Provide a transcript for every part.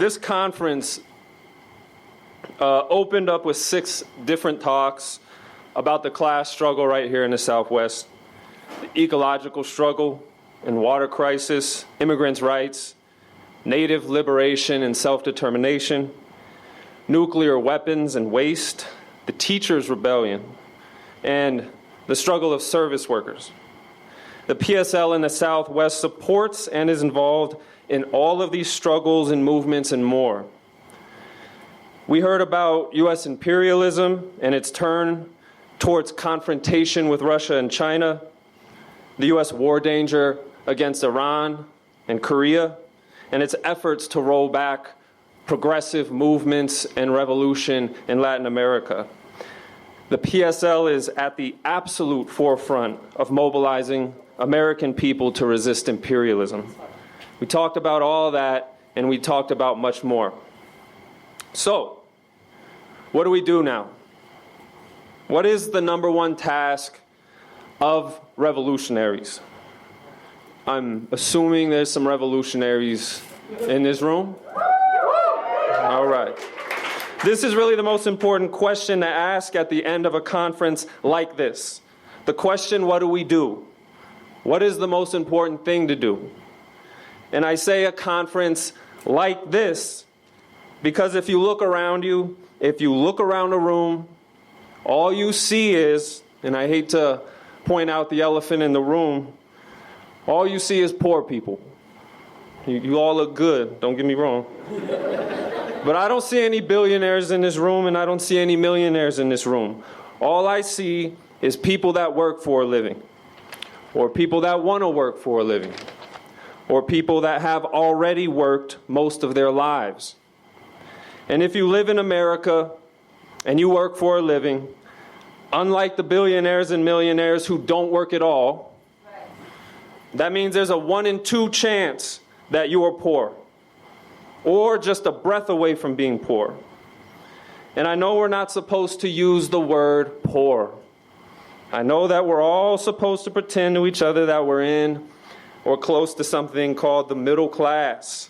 this conference opened up with 6 different talks about the class struggle right here in the Southwest, the ecological struggle and water crisis, immigrants' rights, native liberation and self-determination, nuclear weapons and waste, the teachers' rebellion, and the struggle of service workers. The PSL in the Southwest supports and is involved in all of these struggles and movements and more. We heard about U.S. imperialism and its turn towards confrontation with Russia and China, the U.S. war danger against Iran and Korea, and its efforts to roll back progressive movements and revolution in Latin America. The PSL is at the absolute forefront of mobilizing American people to resist imperialism. We talked about all that, and we talked about much more. So, what do we do now? What is the number one task of revolutionaries? I'm assuming there's some revolutionaries in this room. All right. This is really the most important question to ask at the end of a conference like this. The question, what do we do? What is the most important thing to do? And I say a conference like this because if you look around you, if you look around a room, all you see is, and I hate to point out the elephant in the room, all you see is poor people. You all look good, don't get me wrong. But I don't see any billionaires in this room, and I don't see any millionaires in this room. All I see is people that work for a living, or people that want to work for a living, or people that have already worked most of their lives. And if you live in America and you work for a living, unlike the billionaires and millionaires who don't work at all, that means there's a 1 in 2 chance that you are poor, or just a breath away from being poor. And I know we're not supposed to use the word poor. I know that we're all supposed to pretend to each other that we're in or close to something called the middle class.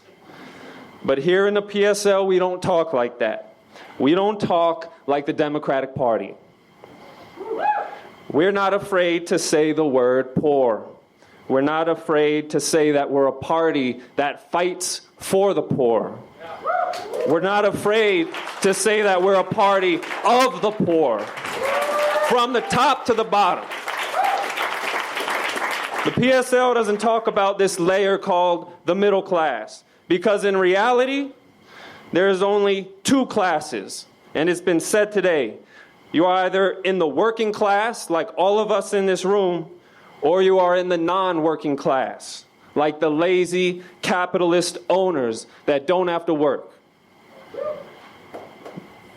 But here in the PSL, we don't talk like that. We don't talk like the Democratic Party. We're not afraid to say the word poor. We're not afraid to say that we're a party that fights for the poor. We're not afraid to say that we're a party of the poor, from the top to the bottom. The PSL doesn't talk about this layer called the middle class, because in reality, there's only 2 classes, and it's been said today. You are either in the working class, like all of us in this room, or you are in the non-working class, like the lazy capitalist owners that don't have to work.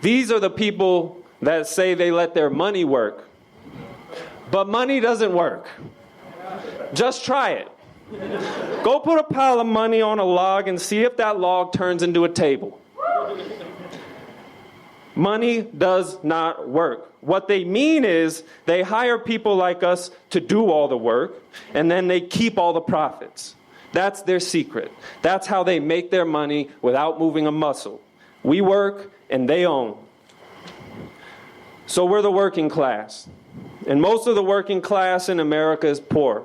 These are the people that say they let their money work. But money doesn't work. Just try it. Go put a pile of money on a log and see if that log turns into a table. Money does not work. What they mean is they hire people like us to do all the work, and then they keep all the profits. That's their secret. That's how they make their money without moving a muscle. We work and they own. So we're the working class. And most of the working class in America is poor.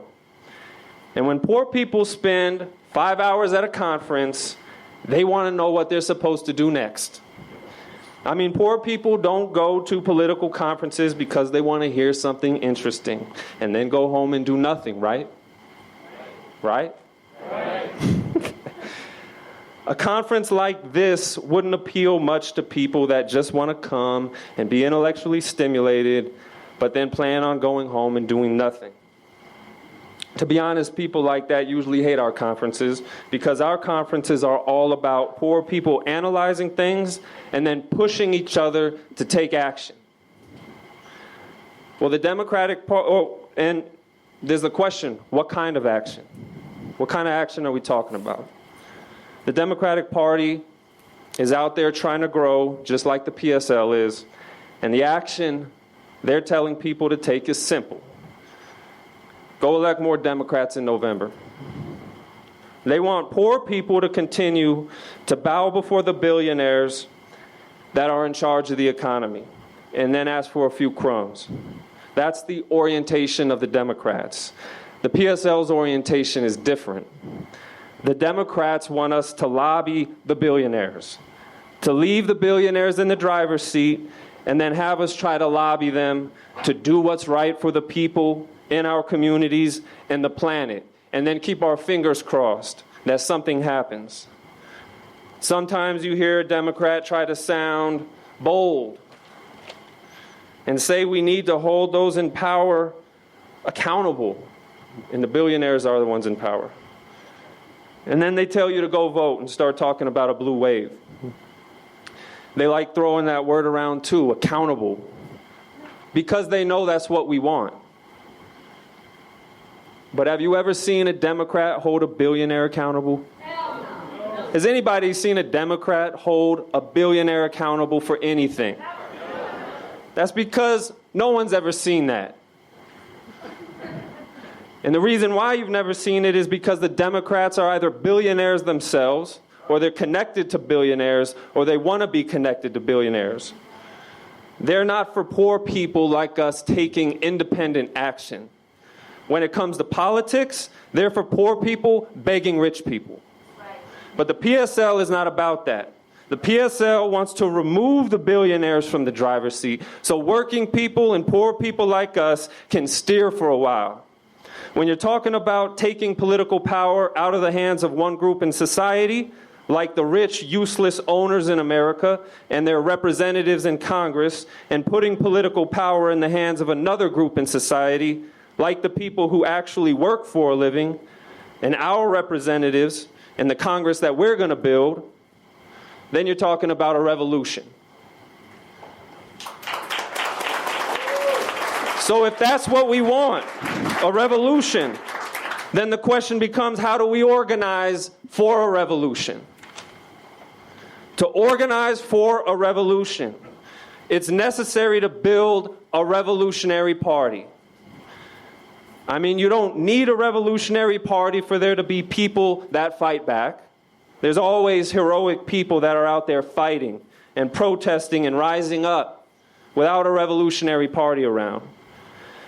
And when poor people spend 5 hours at a conference, they want to know what they're supposed to do next. I mean, poor people don't go to political conferences because they want to hear something interesting and then go home and do nothing, right? Right? Right. A conference like this wouldn't appeal much to people that just want to come and be intellectually stimulated, but then plan on going home and doing nothing. To be honest, people like that usually hate our conferences because our conferences are all about poor people analyzing things and then pushing each other to take action. Well, the Democratic Party, and there's the question, what kind of action? What kind of action are we talking about? The Democratic Party is out there trying to grow just like the PSL is, and the action they're telling people to take is simple. Go elect more Democrats in November. They want poor people to continue to bow before the billionaires that are in charge of the economy and then ask for a few crumbs. That's the orientation of the Democrats. The PSL's orientation is different. The Democrats want us to lobby the billionaires, to leave the billionaires in the driver's seat and then have us try to lobby them to do what's right for the people in our communities and the planet, and then keep our fingers crossed that something happens. Sometimes you hear a Democrat try to sound bold and say we need to hold those in power accountable, and the billionaires are the ones in power. And then they tell you to go vote and start talking about a blue wave. They like throwing that word around too, accountable, because they know that's what we want. But have you ever seen a Democrat hold a billionaire accountable? Has anybody seen a Democrat hold a billionaire accountable for anything? That's because no one's ever seen that. And the reason why you've never seen it is because the Democrats are either billionaires themselves, or they're connected to billionaires, or they want to be connected to billionaires. They're not for poor people like us taking independent action. When it comes to politics, they're for poor people begging rich people. But the PSL is not about that. The PSL wants to remove the billionaires from the driver's seat so working people and poor people like us can steer for a while. When you're talking about taking political power out of the hands of one group in society, like the rich, useless owners in America and their representatives in Congress, and putting political power in the hands of another group in society, like the people who actually work for a living, and our representatives in the Congress that we're going to build, then you're talking about a revolution. So if that's what we want, a revolution, then the question becomes, how do we organize for a revolution? To organize for a revolution, it's necessary to build a revolutionary party. I mean, you don't need a revolutionary party for there to be people that fight back. There's always heroic people that are out there fighting and protesting and rising up without a revolutionary party around.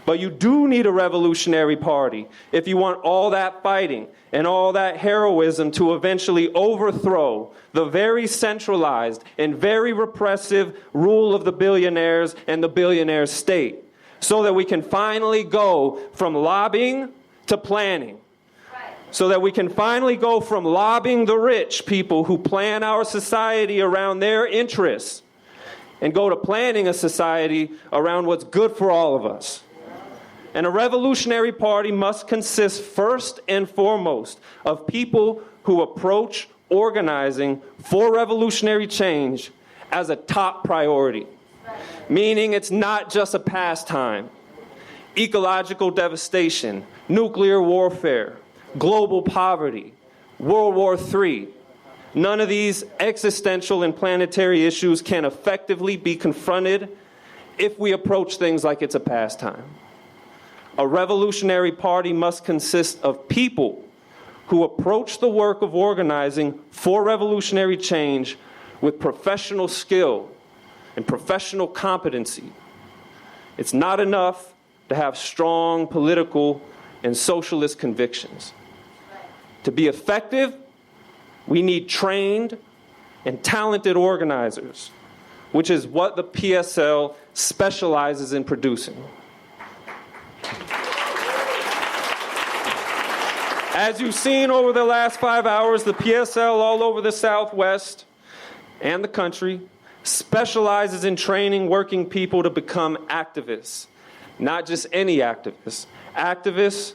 But you do need a revolutionary party if you want all that fighting and all that heroism to eventually overthrow the very centralized and very repressive rule of the billionaires and the billionaire state, so that we can finally go from lobbying to planning. So that we can finally go from lobbying the rich people who plan our society around their interests and go to planning a society around what's good for all of us. And a revolutionary party must consist first and foremost of people who approach organizing for revolutionary change as a top priority. Meaning it's not just a pastime. Ecological devastation, nuclear warfare, global poverty, World War III. None of these existential and planetary issues can effectively be confronted if we approach things like it's a pastime. A revolutionary party must consist of people who approach the work of organizing for revolutionary change with professional skill and professional competency. It's not enough to have strong political and socialist convictions. To be effective, we need trained and talented organizers, which is what the PSL specializes in producing. As you've seen over the last 5 hours, the PSL all over the Southwest and the country specializes in training working people to become activists. Not just any activists, activists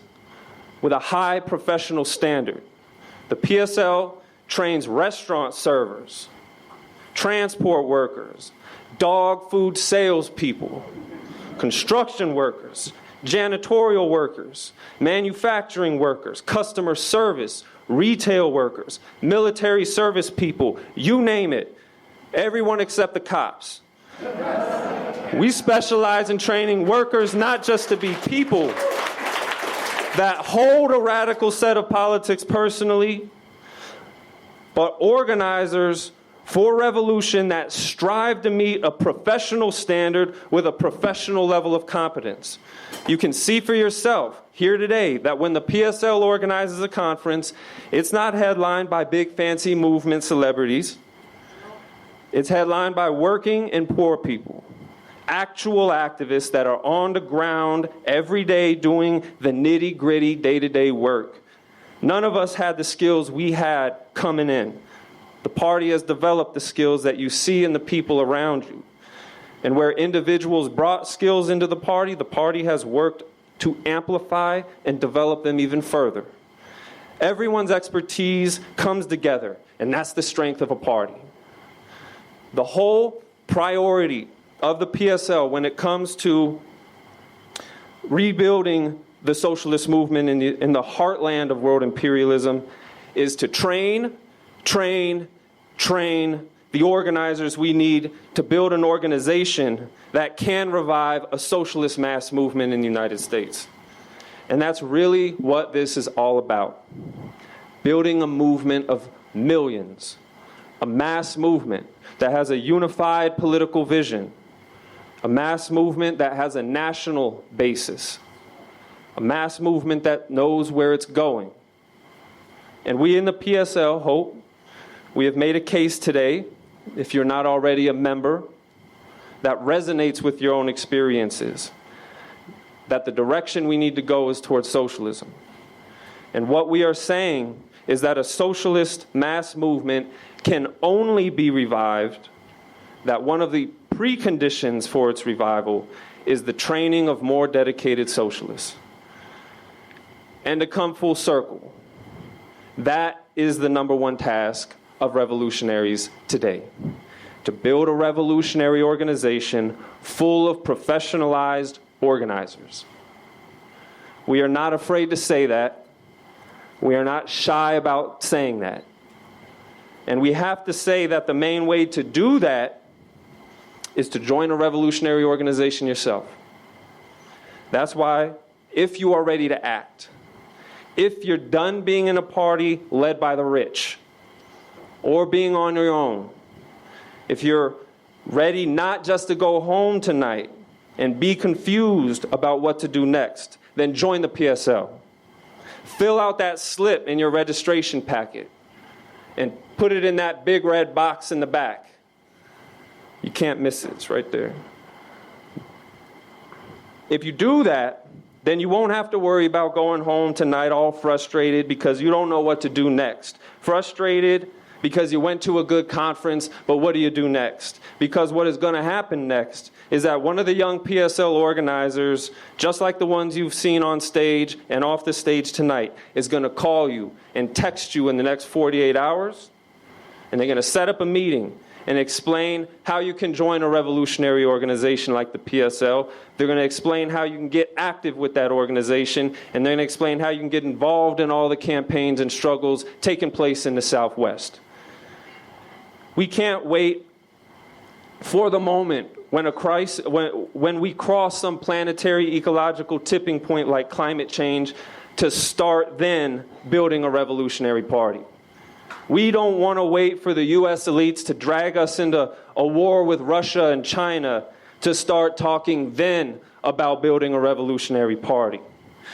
with a high professional standard. The PSL trains restaurant servers, transport workers, dog food salespeople, construction workers, janitorial workers, manufacturing workers, customer service, retail workers, military service people, you name it. Everyone except the cops. We specialize in training workers not just to be people, that hold a radical set of politics personally, but organizers for revolution that strive to meet a professional standard with a professional level of competence. You can see for yourself here today that when the PSL organizes a conference, it's not headlined by big fancy movement celebrities. It's headlined by working and poor people, actual activists that are on the ground every day doing the nitty-gritty day-to-day work. None of us had the skills we had coming in. The party has developed the skills that you see in the people around you. And where individuals brought skills into the party has worked to amplify and develop them even further. Everyone's expertise comes together, and that's the strength of a party. The whole priority of the PSL when it comes to rebuilding the socialist movement in the heartland of world imperialism is to train the organizers we need to build an organization that can revive a socialist mass movement in the United States. And that's really what this is all about. Building a movement of millions, a mass movement that has a unified political vision, a mass movement that has a national basis, a mass movement that knows where it's going. And we in the PSL hope we have made a case today, if you're not already a member, that resonates with your own experiences, that the direction we need to go is towards socialism. And what we are saying is that a socialist mass movement can only be revived, that one of the preconditions for its revival is the training of more dedicated socialists. And to come full circle, that is the number one task of revolutionaries today, to build a revolutionary organization full of professionalized organizers. We are not afraid to say that. We are not shy about saying that. And we have to say that the main way to do that is to join a revolutionary organization yourself. That's why, if you are ready to act, if you're done being in a party led by the rich, or being on your own, if you're ready not just to go home tonight and be confused about what to do next, then join the PSL. Fill out that slip in your registration packet and put it in that big red box in the back. You can't miss it, it's right there. If you do that, then you won't have to worry about going home tonight all frustrated because you don't know what to do next. Frustrated because you went to a good conference, but what do you do next? Because what is going to happen next is that one of the young PSL organizers, just like the ones you've seen on stage and off the stage tonight, is going to call you and text you in the next 48 hours, and they're going to set up a meeting and explain how you can join a revolutionary organization like the PSL. They're going to explain how you can get active with that organization, and they're going to explain how you can get involved in all the campaigns and struggles taking place in the Southwest. We can't wait for the moment when we cross some planetary ecological tipping point like climate change to start then building a revolutionary party. We don't want to wait for the U.S. elites to drag us into a war with Russia and China to start talking then about building a revolutionary party.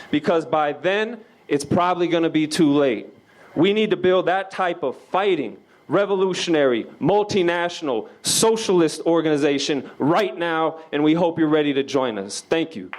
Because by then, it's probably going to be too late. We need to build that type of fighting, revolutionary, multinational, socialist organization right now, and we hope you're ready to join us. Thank you.